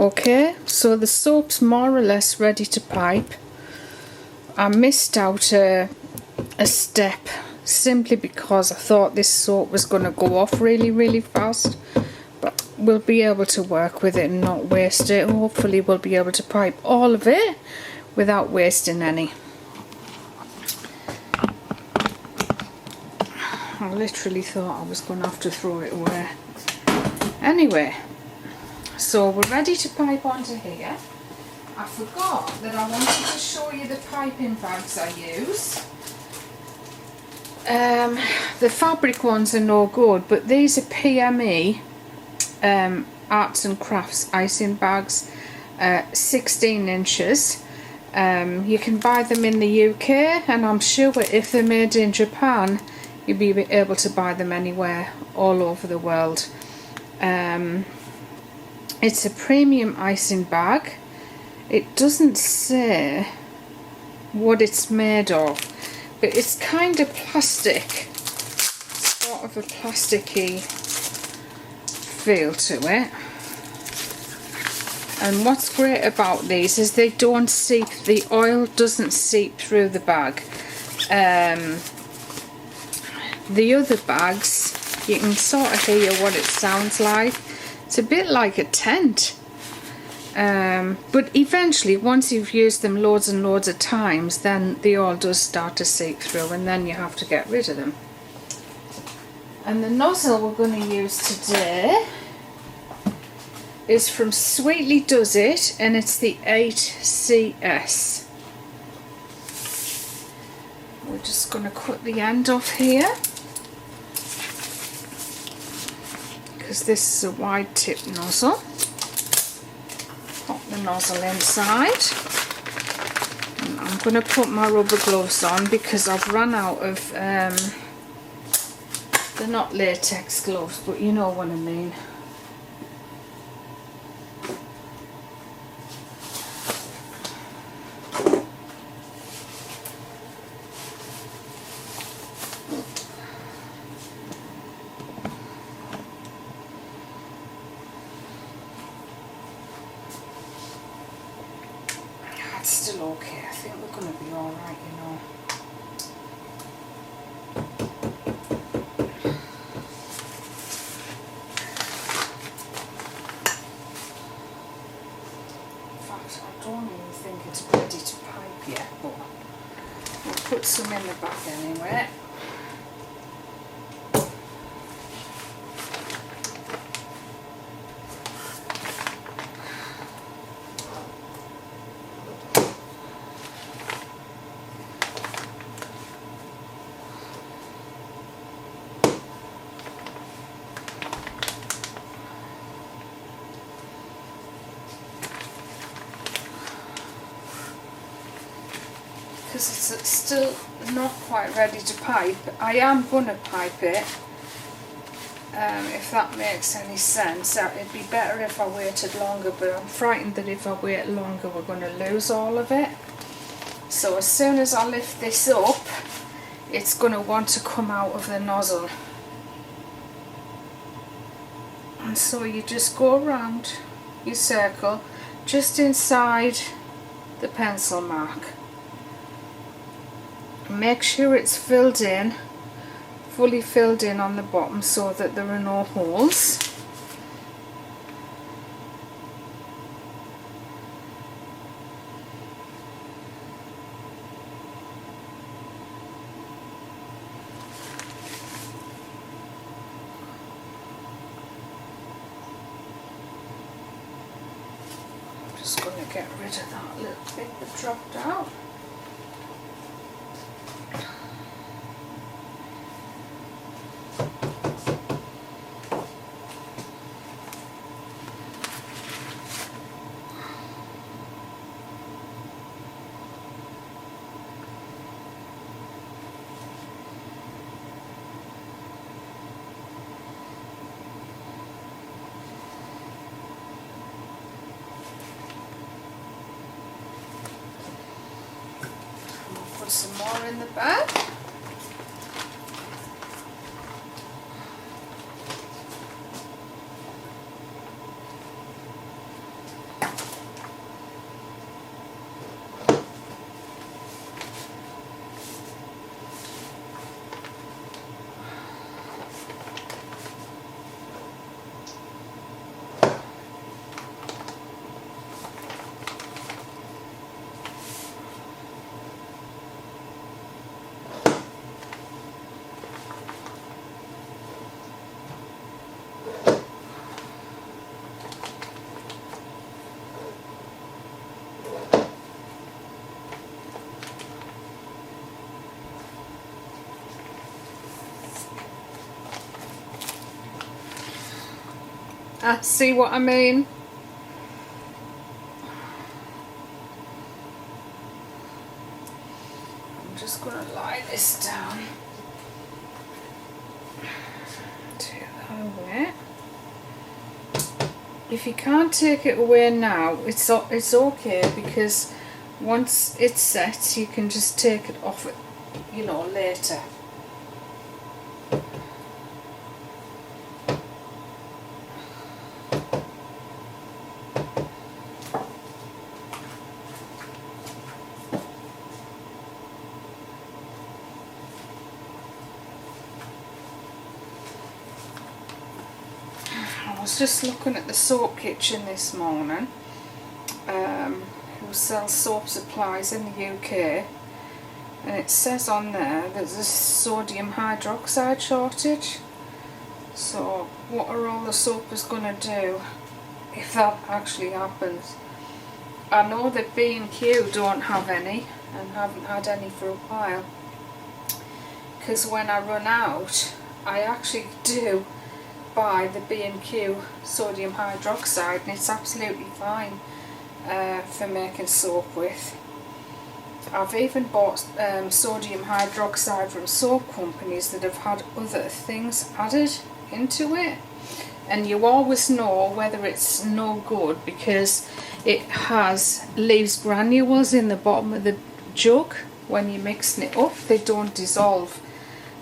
Okay, so the soap's more or less ready to pipe. I missed out a step simply because I thought this soap was going to go off really fast, but we'll be able to work with it and not waste it. Hopefully we'll be able to pipe all of it without wasting any. I literally thought I was going to have to throw it away. Anyway, so we're ready to pipe onto here. I forgot that I wanted to show you the piping bags I use. The fabric ones are no good, but these are PME arts and crafts icing bags, 16 inches. You can buy them in the UK, and I'm sure if they're made in Japan, you'll be able to buy them anywhere all over the world. It's a premium icing bag. It doesn't say what it's made of, but it's kind of plastic, sort of a plasticky feel to it. And what's great about these is they don't seep, the oil doesn't seep through the bag. The other bags, you can sort of hear what it sounds like. It's a bit like a tent. But eventually, once you've used them loads and loads of times, then the oil does start to seep through, and then you have to get rid of them. And the nozzle we're going to use today is from Sweetly Does It, and it's the 8CS. We're just going to cut the end off here, because this is a wide tip nozzle. Pop the nozzle inside, and I'm going to put my rubber gloves on because I've run out of, they're not latex gloves, but you know what I mean. It's still okay. I think we're going to be alright, you know. In fact, I don't even think it's ready to pipe yet, but we'll put some in the back anyway. Because it's still not quite ready to pipe. I am going to pipe it, if that makes any sense. It'd be better if I waited longer, but I'm frightened that if I wait longer we're going to lose all of it. So as soon as I lift this up, it's going to want to come out of the nozzle. And so you just go around your circle just inside the pencil mark. Make sure it's filled in, fully filled in on the bottom so that there are no holes. I'm just going to get rid of that little bit that dropped out. Put some more in the bag. See what I mean? I'm just going to lie this down. Take that away. If you can't take it away now, it's okay, because once it's set, you can just take it off it, you know, later. I was just looking at the Soap Kitchen this morning, who sells soap supplies in the UK, and it says on there that there's a sodium hydroxide shortage. So what are all the soapers going to do if that actually happens? I know that B&Q don't have any, and haven't had any for a while, because when I run out, I actually do buy the B&Q sodium hydroxide, and it's absolutely fine for making soap with. I've even bought sodium hydroxide from soap companies that have had other things added into it, and you always know whether it's no good because it leaves granules in the bottom of the jug. When you're mixing it up, they don't dissolve.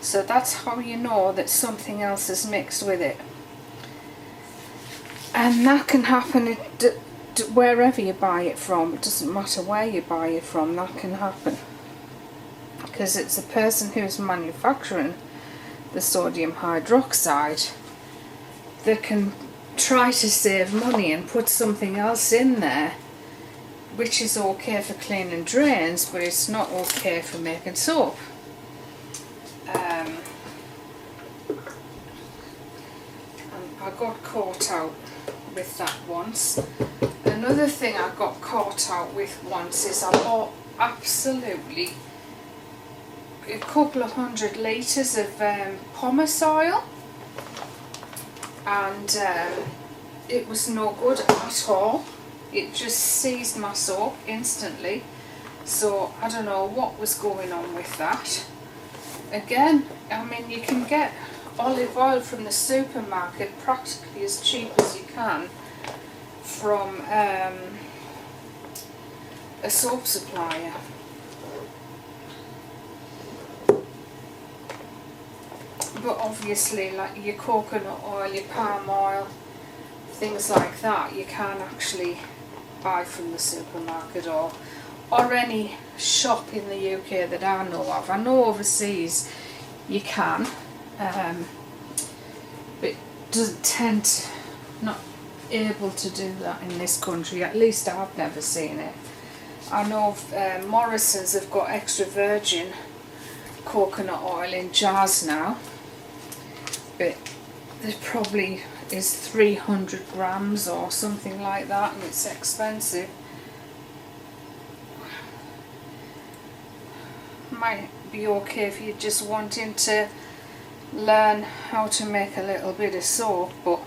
So that's how you know that something else is mixed with it. And that can happen wherever you buy it from. It doesn't matter where you buy it from, that can happen. Because it's the person who's manufacturing the sodium hydroxide that can try to save money and put something else in there, which is okay for cleaning drains, but it's not okay for making soap. And I got caught out with that once. Another thing I got caught out with once is I bought absolutely a couple of 100 litres of pumice oil, and it was no good at all. It just seized my soap instantly. So I don't know what was going on with that. Again, I mean, you can get olive oil from the supermarket practically as cheap as you can from a soap supplier. But obviously, like your coconut oil, your palm oil, things like that, you can't actually buy from the supermarket or any shop in the UK that I know of. I know overseas you can, but doesn't tend to, not able to do that in this country. At least I've never seen it. I know Morrison's have got extra virgin coconut oil in jars now, but there probably is 300 grams or something like that, and it's expensive. Might be okay if you're just wanting to learn how to make a little bit of soap, but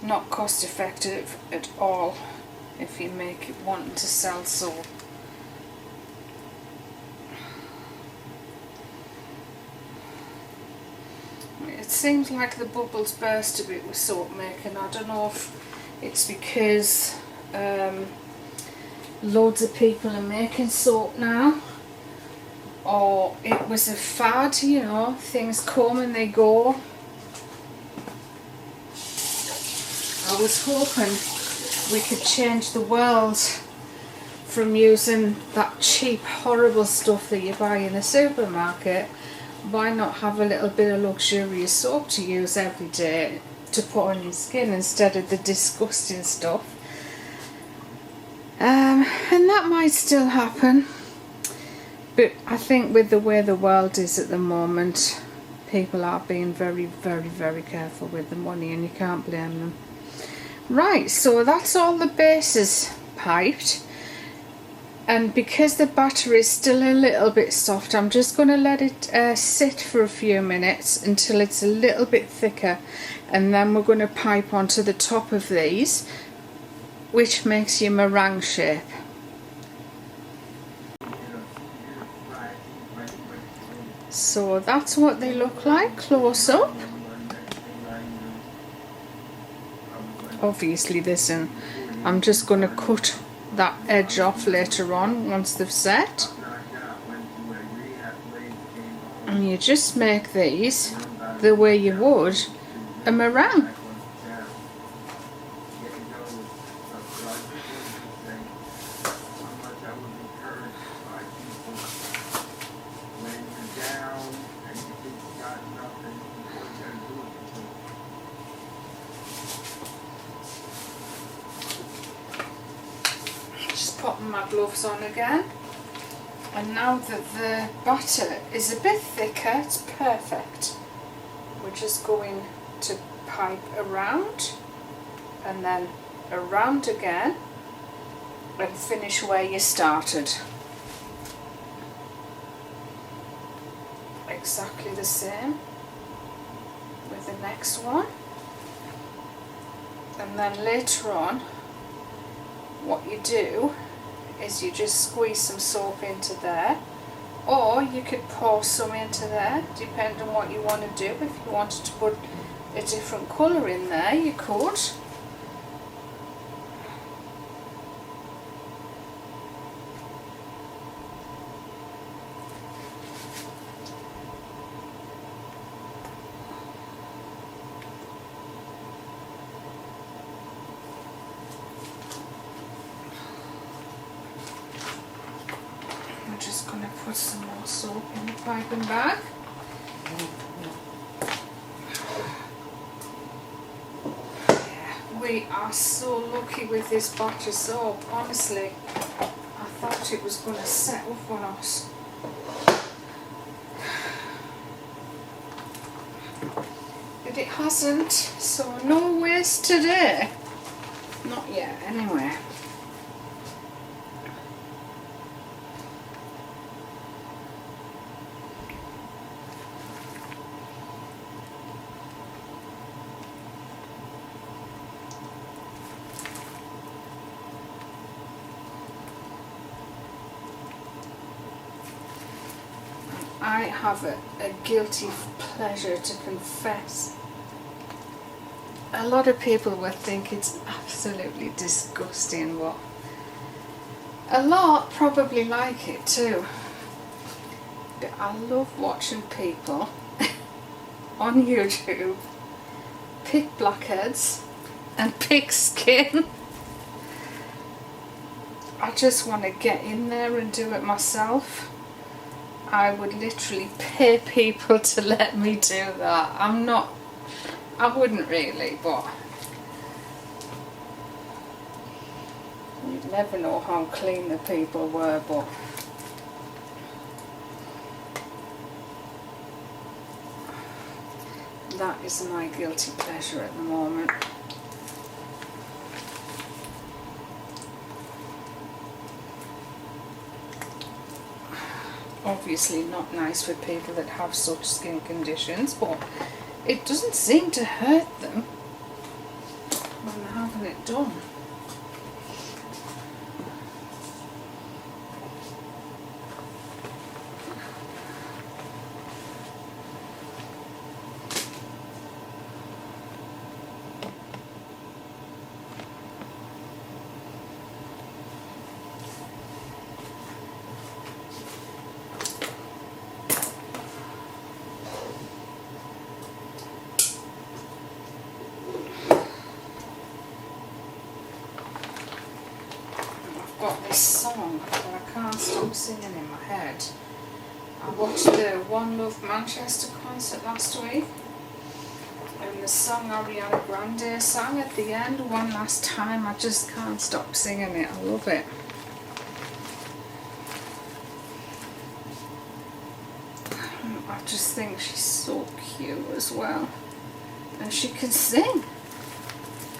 not cost effective at all if you make it wanting to sell soap. It seems like the bubbles burst a bit with soap making. I don't know if it's because loads of people are making soap now, or it was a fad, you know, things come and they go. I was hoping we could change the world from using that cheap, horrible stuff that you buy in the supermarket. Why not have a little bit of luxurious soap to use every day to put on your skin instead of the disgusting stuff? And that might still happen, but I think with the way the world is at the moment, people are being very, very, very careful with the money, and you can't blame them. Right, so that's all the bases piped. And because the batter is still a little bit soft, I'm just going to let it sit for a few minutes until it's a little bit thicker, and then we're going to pipe onto the top of these, which makes your meringue shape. So that's what they look like close up. Obviously I'm just going to cut that edge off later on once they've set. And you just make these the way you would a meringue. Just popping my gloves on again, and now that the batter is a bit thicker, it's perfect. We're just going to pipe around and then around again and finish where you started. Exactly the same with the next one, and then later on what you do is you just squeeze some soap into there, or you could pour some into there, depending on what you want to do. If you wanted to put a different colour in there, you could. I'm just going to put some more soap in the piping bag. Yeah, we are so lucky with this batch of soap, honestly. I thought it was going to set up on us. But it hasn't, so no waste today. Not yet, anyway. I have a guilty pleasure to confess. A lot of people will think it's absolutely disgusting, but a lot probably like it too. But I love watching people on YouTube pick blackheads and pick skin. I just want to get in there and do it myself. I would literally pay people to let me do that. I wouldn't really, but you'd never know how clean the people were, but that is my guilty pleasure at the moment. Obviously not nice for people that have such skin conditions, but it doesn't seem to hurt them when they're having it done. Got this song that I can't stop singing in my head. I watched the One Love Manchester concert last week, and the song Ariana Grande sang at the end one last time, I just can't stop singing it. I love it. I just think she's so cute as well, and she can sing.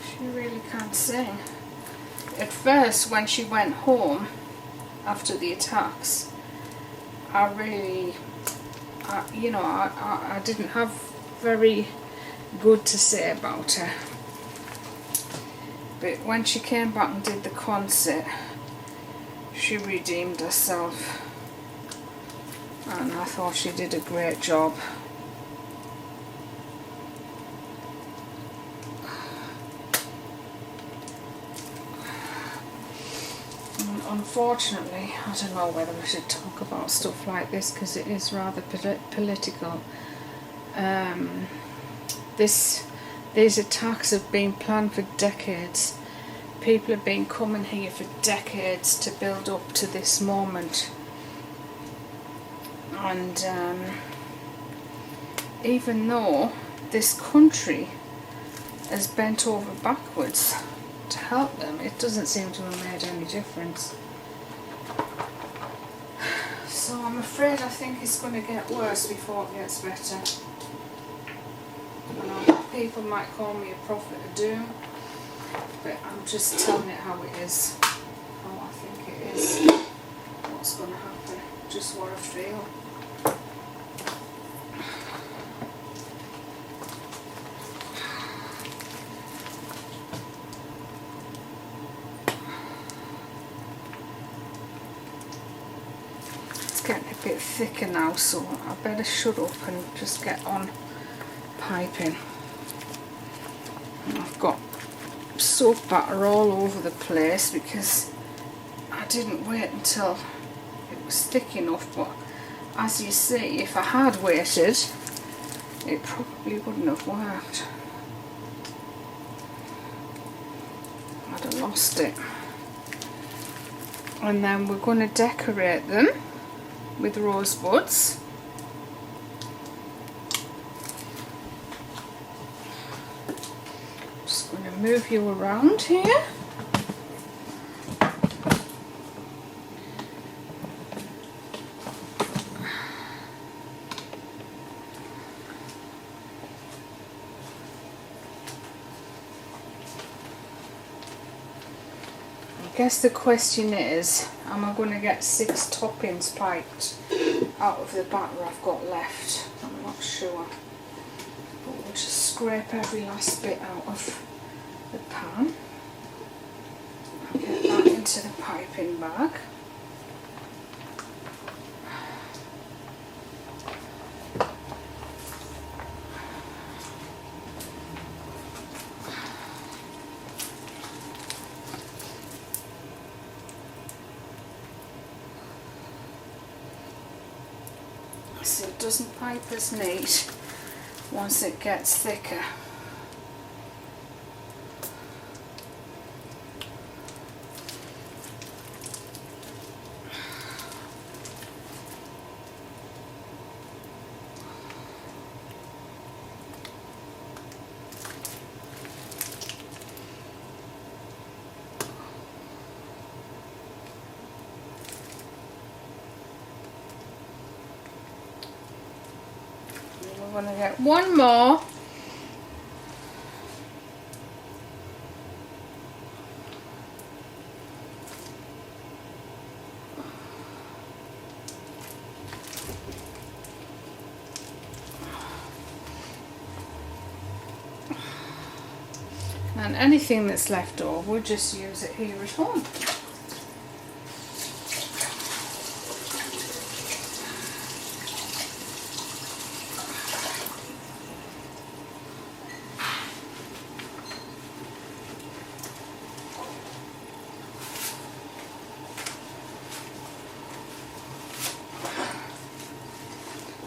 She really can sing. At first, when she went home, after the attacks, I really, I didn't have very good to say about her. But when she came back and did the concert, she redeemed herself, and I thought she did a great job. Unfortunately, I don't know whether I should talk about stuff like this because it is rather political. These attacks have been planned for decades. People have been coming here for decades to build up to this moment. And even though this country has bent over backwards to help them, it doesn't seem to have made any difference. So I'm afraid I think it's going to get worse before it gets better. People might call me a prophet of doom, but I'm just telling it how it is, how I think it is, what's going to happen, just what I feel. It's getting a bit thicker now, so I better shut up and just get on piping. I've got soap batter all over the place because I didn't wait until it was thick enough, but as you see, if I had waited, it probably wouldn't have worked. I'd have lost it. And then we're going to decorate them with rosebuds. Move you around here. I guess the question is, am I going to get 6 toppings piped out of the batter I've got left? I'm not sure. But we'll just scrape every last bit out of the pan and get that into the piping bag. So it doesn't pipe as neat once it gets thicker. We're going to get one more. And anything that's left over, we'll just use it here at home.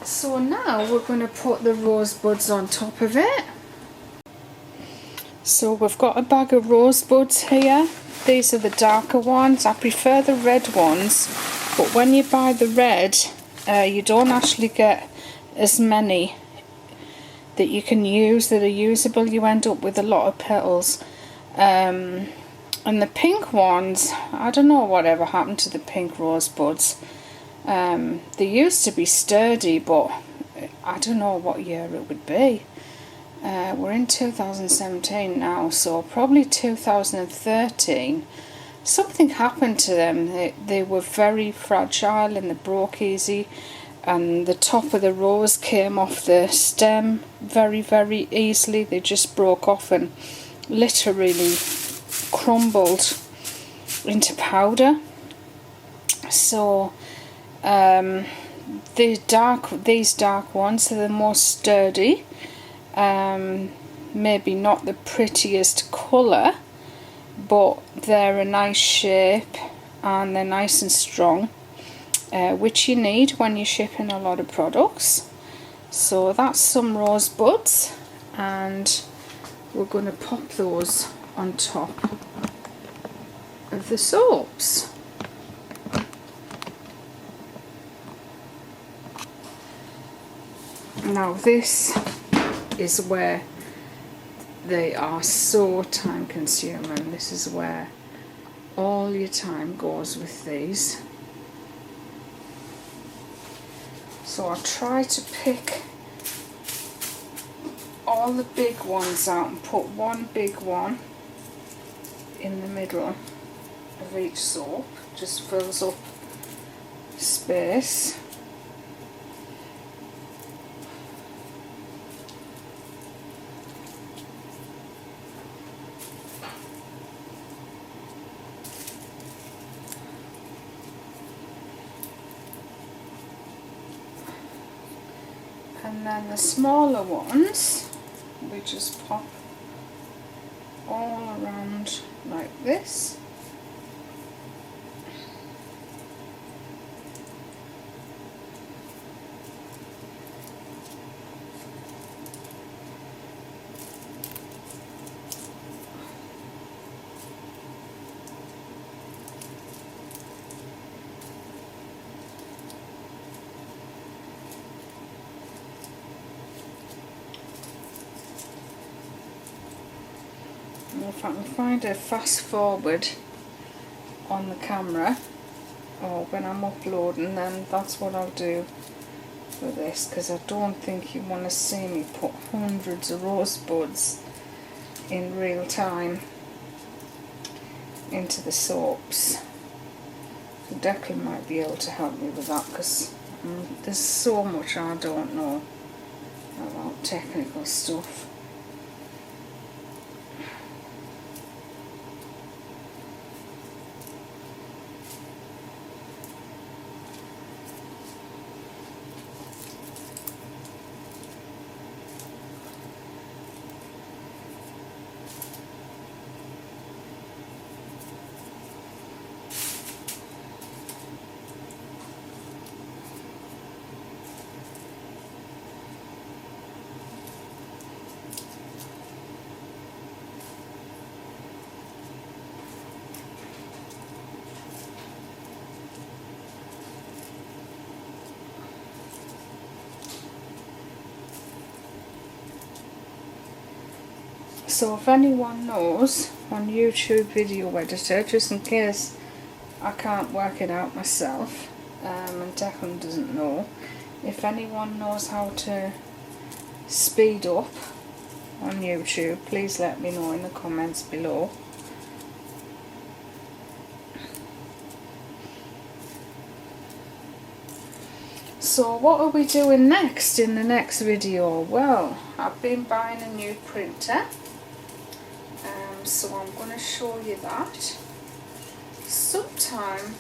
So now we're going to put the rosebuds on top of it. So we've got a bag of rosebuds here. These are the darker ones. I prefer the red ones, but when you buy the red, you don't actually get as many that you can use that are usable. You end up with a lot of petals. And the pink ones, I don't know whatever happened to the pink rosebuds. They used to be sturdy, but I don't know what year it would be. We're in 2017 now, so probably 2013. something happened to them. They were very fragile and they broke easy, and the top of the rose came off the stem very, very easily. They just broke off and literally crumbled into powder. So these dark ones are the most sturdy. Maybe not the prettiest colour, but they're a nice shape and they're nice and strong, which you need when you're shipping a lot of products. So that's some rose buds, and we're going to pop those on top of the soaps. Now this is where they are so time consuming. This is where all your time goes with these. So I try to pick all the big ones out and put one big one in the middle of each soap. Just fills up space. And then the smaller ones, we just pop all around like this. If I can find a fast forward on the camera or when I'm uploading, then that's what I'll do for this, because I don't think you want to see me put hundreds of rosebuds in real time into the soaps. So Declan might be able to help me with that, because there's so much I don't know about technical stuff. So if anyone knows on YouTube video editor, just in case I can't work it out myself, and Declan doesn't know, if anyone knows how to speed up on YouTube, please let me know in the comments below. So what are we doing next in the next video? Well, I've been buying a new printer. So I'm going to show you that. Sometime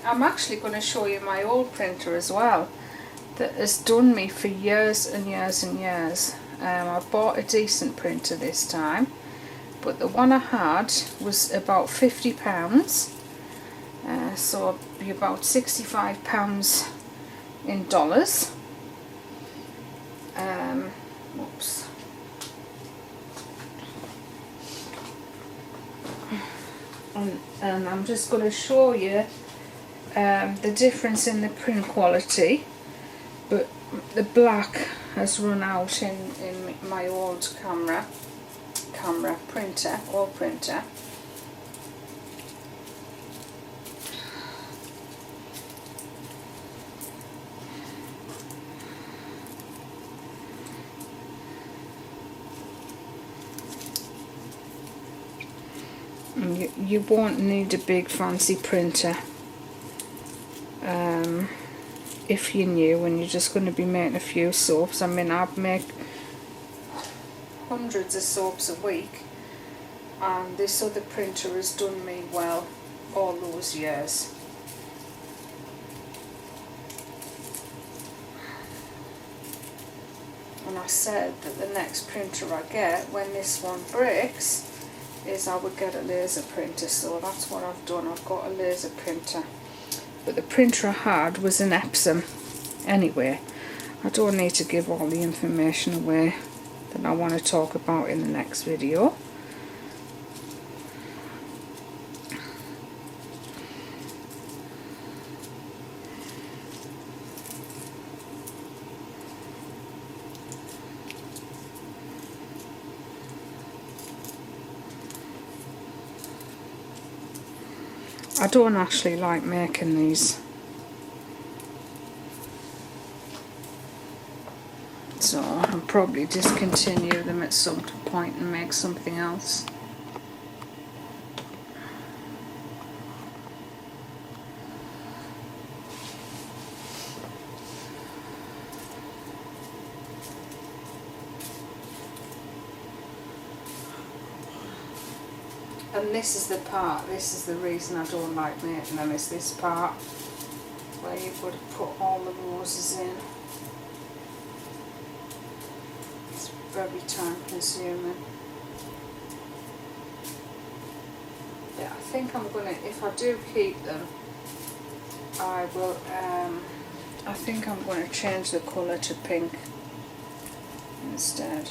I'm actually going to show you my old printer as well, that has done me for years and years and years. I bought a decent printer this time, but the one I had was about £50, so it'd be about £65 in dollars. Oops. And I'm just going to show you the difference in the print quality, but the black has run out in my old old printer. You won't need a big fancy printer if you're new and you're just going to be making a few soaps. I mean, I make hundreds of soaps a week, and this other printer has done me well all those years. And I said that the next printer I get, when this one breaks, is I would get a laser printer, so that's what I've done. I've got a laser printer, but the printer I had was an Epsom. Anyway, I don't need to give all the information away that I want to talk about in the next video. I don't actually like making these, so I'll probably discontinue them at some point and make something else. And this is the part, this is the reason I don't like making them, is this part where you've got to put all the roses in. It's very time consuming. Yeah, I think I'm going to, if I do keep them, I will, I think I'm going to change the colour to pink instead.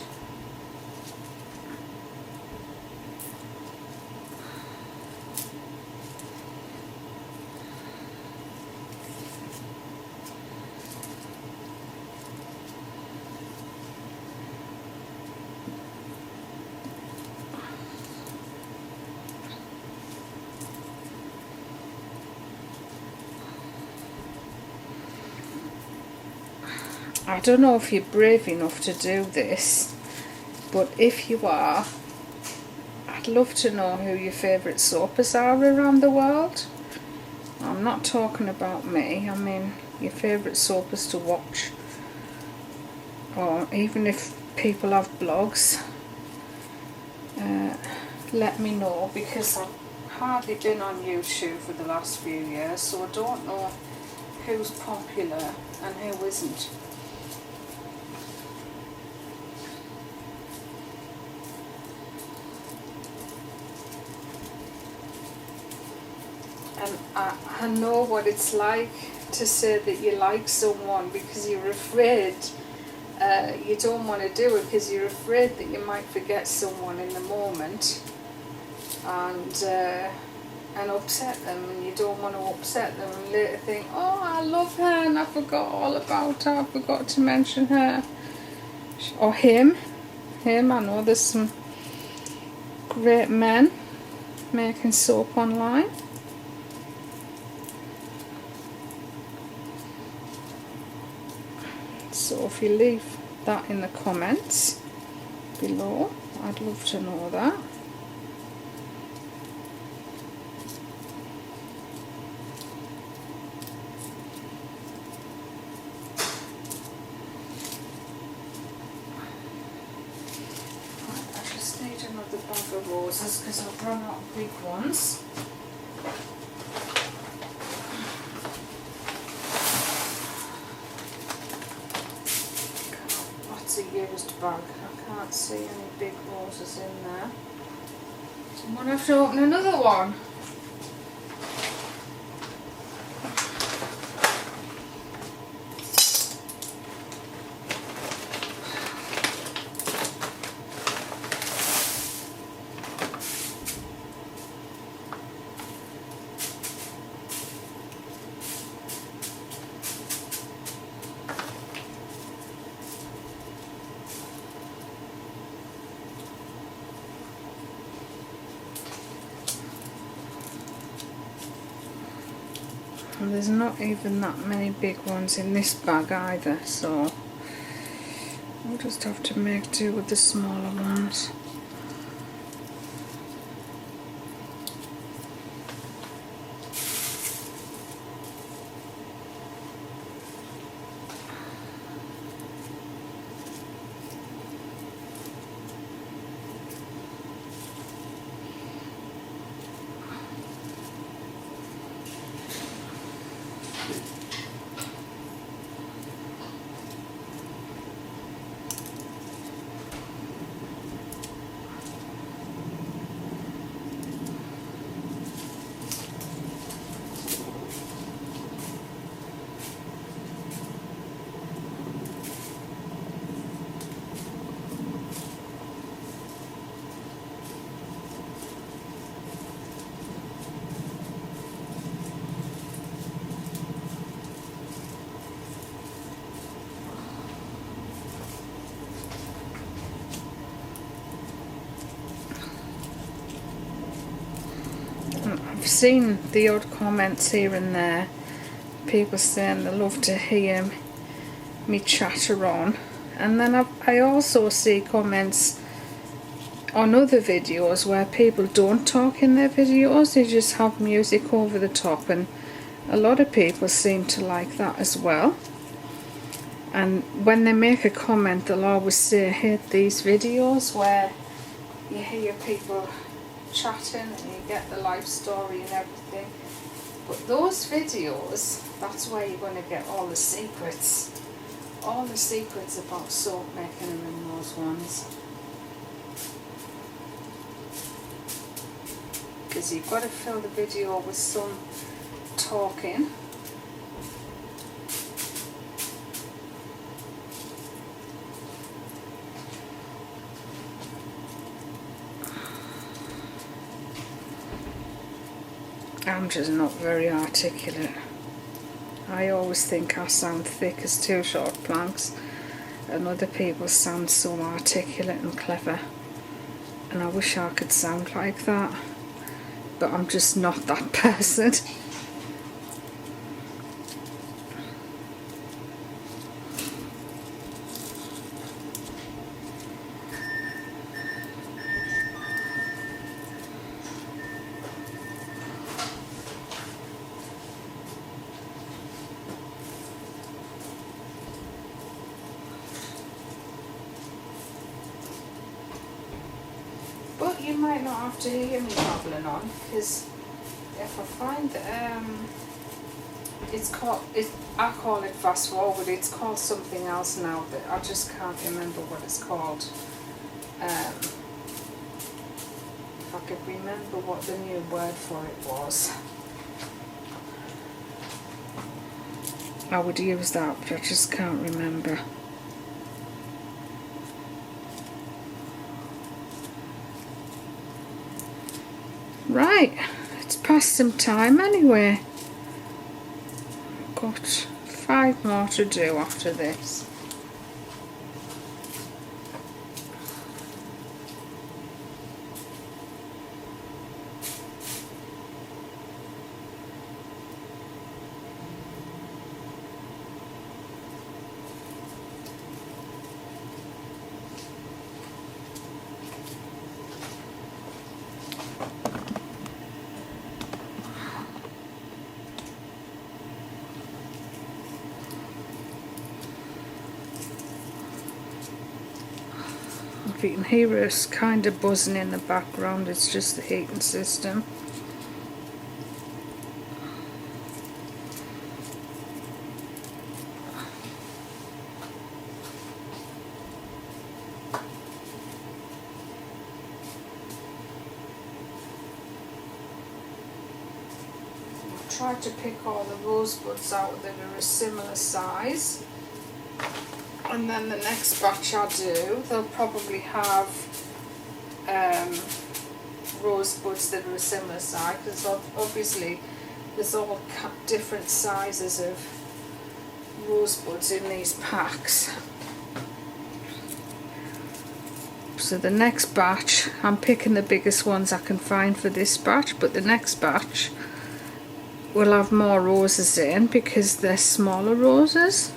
I don't know if you're brave enough to do this, but if you are, I'd love to know who your favourite soapists are around the world. I'm not talking about me, I mean your favourite soapists to watch, or even if people have blogs, let me know, because I've hardly been on YouTube for the last few years, so I don't know who's popular and who isn't. And I know what it's like to say that you like someone because you're afraid, you don't want to do it because you're afraid that you might forget someone in the moment and upset them, and you don't want to upset them and later think, oh, I love her and I forgot all about her, I forgot to mention her. Or him, I know there's some great men making soap online. So if you leave that in the comments below, I'd love to know that. I just need another bag of roses because I've run out of big ones. A used bag. I can't see any big roses in there. So I'm going to have to open another one. And there's not even that many big ones in this bag either, so we'll just have to make do with the smaller ones. I've seen the odd comments here and there, people saying they love to hear me chatter on, and then I also see comments on other videos where people don't talk in their videos, they just have music over the top, and a lot of people seem to like that as well. And when they make a comment, they'll always say, I hate these videos where you hear people chatting and you get the life story and everything. But those videos, that's where you're going to get all the secrets. All the secrets about soap making are in those ones. Because you've got to fill the video with some talking. I'm just not very articulate. I always think I sound thick as two short planks, and other people sound so articulate and clever, and I wish I could sound like that, but I'm just not that person. But you might not have to hear me babbling on, because if I find that I call it fast forward, it's called something else now, but I just can't remember what it's called. If I could remember what the new word for it was, I would use that, but I just can't remember. Right, it's past some time anyway. Got 5 more to do after this. If you can hear us kind of buzzing in the background, it's just the heating system. I've tried to pick all the rosebuds out that are a similar size. And then the next batch I do, they'll probably have rosebuds that are a similar size, because obviously there's all different sizes of rosebuds in these packs. So the next batch, I'm picking the biggest ones I can find for this batch, but the next batch will have more roses in because they're smaller roses.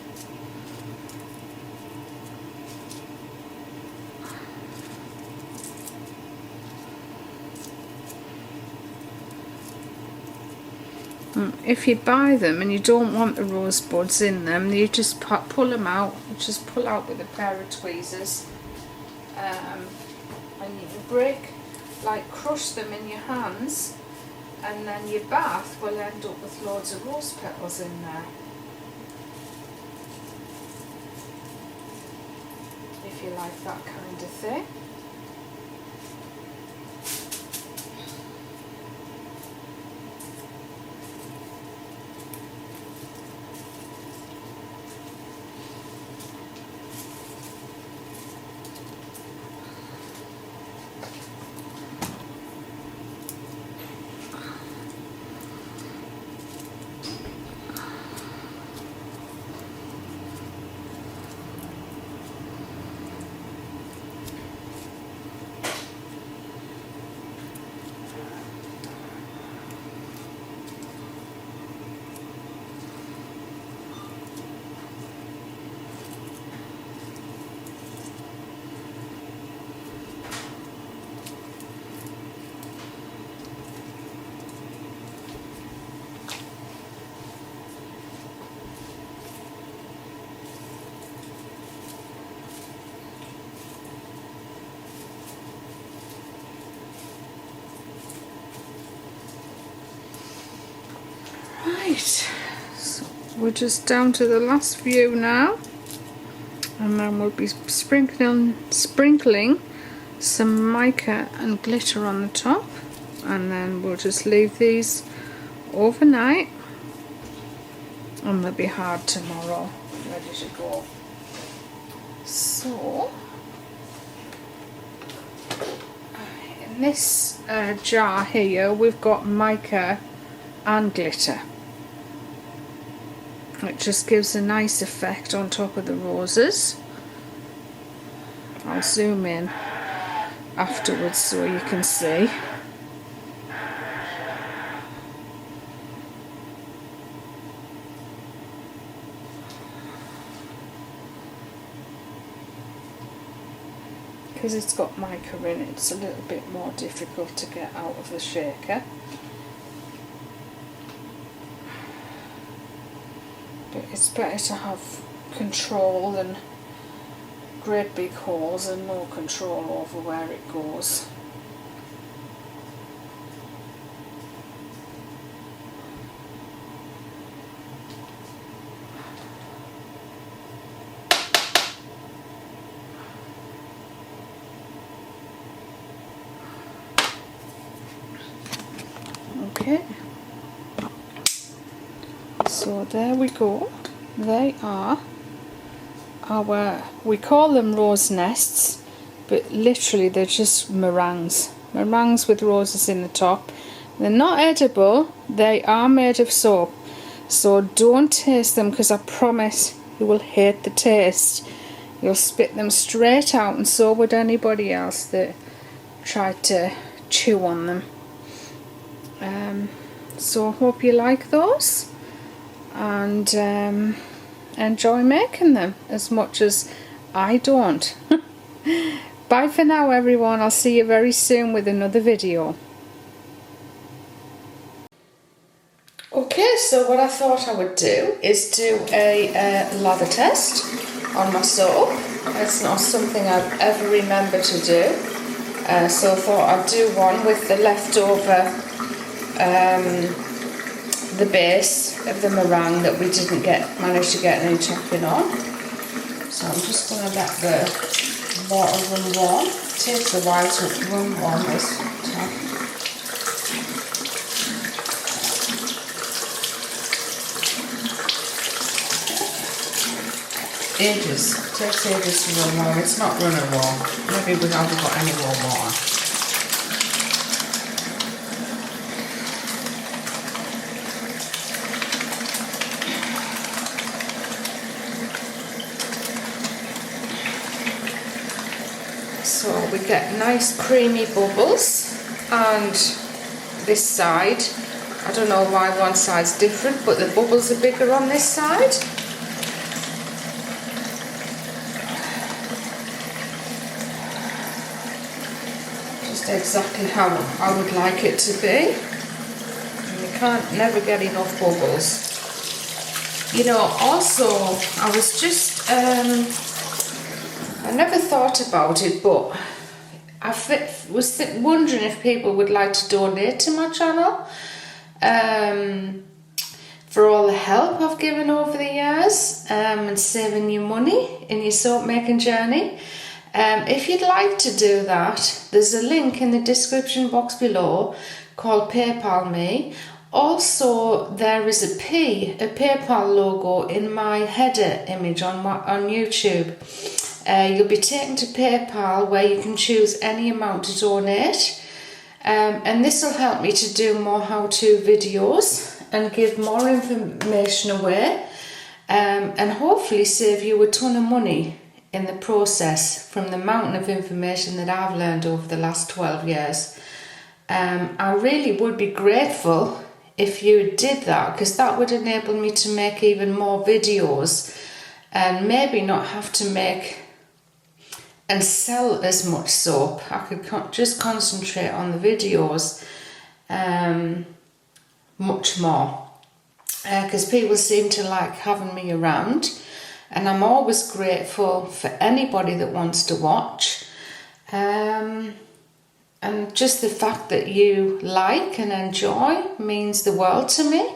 If you buy them and you don't want the rosebuds in them, you just pull them out. Just pull out with a pair of tweezers, and you can crush them in your hands and then your bath will end up with loads of rose petals in there. If you like that kind of thing. Right, so we're just down to the last few now, and then we'll be sprinkling some mica and glitter on the top, and then we'll just leave these overnight and they'll be hard tomorrow, ready to go. So in this jar here we've got mica and glitter. It just gives a nice effect on top of the roses. I'll zoom in afterwards so you can see. Because it's got mica in it, it's a little bit more difficult to get out of the shaker. But it's better to have control than great big holes and no control over where it goes. Okay. So there we go. They are our, we call them rose nests, but literally they're just meringues. Meringues with roses in the top. They're not edible, they are made of soap. So don't taste them, because I promise you will hate the taste. You'll spit them straight out, and so would anybody else that tried to chew on them. So I hope you like those, and enjoy making them as much as I don't. Bye for now everyone, I'll see you very soon with another video. Okay, so what I thought I would do is do a lather test on my soap. It's not something I've ever remembered to do, so I thought I'd do one with the leftover the base of the meringue that we didn't manage to get any topping on. So I'm just going to let the water run warm. It takes a while to run warm this time. Ages. It takes ages to run warm. It's not running warm. Maybe we haven't got any warm water. So we get nice creamy bubbles, and this side, I don't know why one side's different, but the bubbles are bigger on this side. Just exactly how I would like it to be. And you can't never get enough bubbles. You know, also I was just I never thought about it, but I was wondering if people would like to donate to my channel. for all the help I've given over the years and saving you money in your soap making journey. If you'd like to do that, there's a link in the description box below called PayPal Me. Also, there is a PayPal logo in my header image on YouTube. You'll be taken to PayPal where you can choose any amount to donate. And this will help me to do more how-to videos and give more information away, and hopefully save you a ton of money in the process from the mountain of information that I've learned over the last 12 years. I really would be grateful if you did that, because that would enable me to make even more videos and maybe not have to make and sell as much soap. I could just concentrate on the videos much more, because people seem to like having me around, and I'm always grateful for anybody that wants to watch, and just the fact that you like and enjoy means the world to me.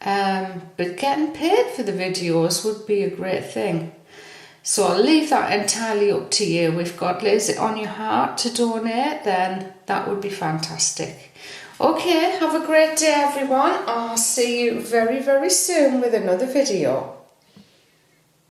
But getting paid for the videos would be a great thing. So I'll leave that entirely up to you. If God lays it on your heart to donate, then that would be fantastic. Okay, have a great day everyone. I'll see you very, very soon with another video.